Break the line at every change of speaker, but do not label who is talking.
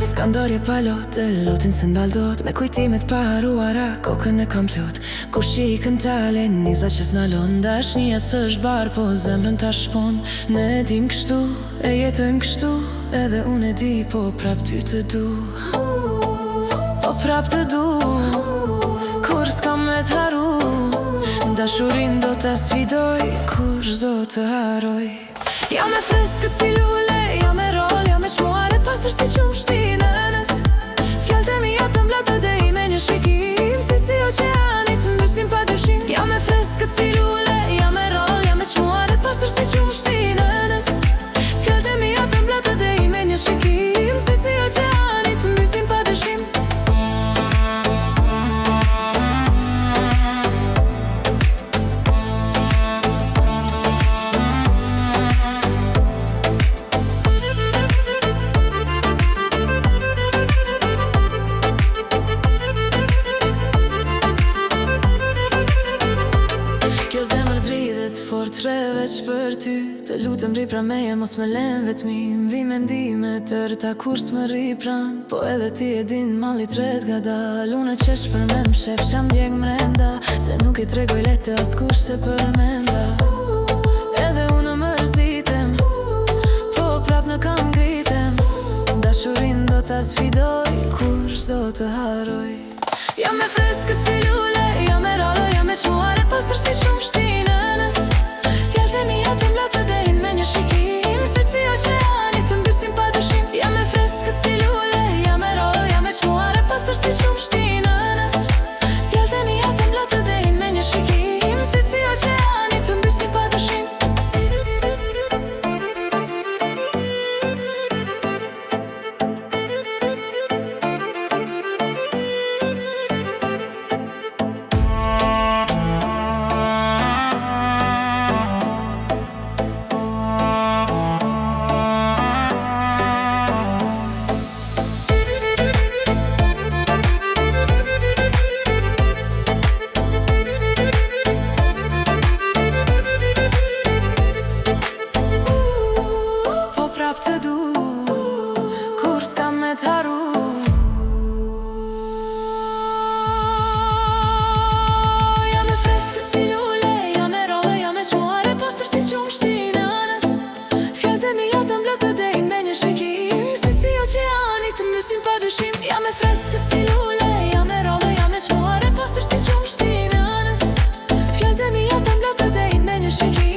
S'ka ndarje pa lotë, lotin se ndaldot me kujtimet pa haruara, kokën e kam plot. Ku shikën tale, niza që s'nalon, dashnia s'është bar, po zemrën ta shpon. Ne dim kështu, e jetojmë kështu, edhe unë e di, po prap ty të du. Po prap të du, kur s'kam me t'haru, dashurin do t'a sfidoj, kur s'do të haroj. Jam e freskët si lule, jam e rol, jam e qmuare, pastër si qumë shtinënës. Fjallët e mija të mblatë dhe i me një shikim, si oqeanit mbysin pa dyshim. Jam e freskët si lule, jam e rol, jam e qmuare, pastër si qumë shtinënës. Fjallët e mija të mblatë dhe i me një shikim, si oqeanit mbysin pa dyshim. Kjo zemër dridhet fort veç për ty. Të lutem ri pra meje, mos me len vetmi. M'vi mendime tërta kur s'më ri pran, po edhe ti e din mallit ret ga dal. Unë e qesh për me m'shef qa m'djeg mrenda, se nuk i tregoj lete askush se përmenda. Edhe unë mërzitem, po prap në kam gritem. Dashurin do t'a sfidoj, kush do të haroj. Jam e freskët si lule, jam e rolo, jam e qmuare, pastër si shumë shtinënës. Fjallët e mija të mblatë dhe in me një shikim, si oqeanit të mbysin pa dyshim. Jam e freskët si lule, jam e rolo, jam e qmuare, pastër si shumë shtinënës. Fjallët e mija të mblatë dhe in me një shikim, si oqeanit të mbysin pa dyshim. Prap të du, kur s'kam me t'haru. Jam e freskët si lule, jam e role, jam e qmuare, pastër si qumë shtinënës. Fjallët e mija të mblatë dhe in me një shikim, si oqeanit të mbysin pa dyshim. Jam e freskët si lule, jam e role, jam e qmuare, pastër si qumë shtinënës. Fjallët e mija të mblatë dhe in me një shikim.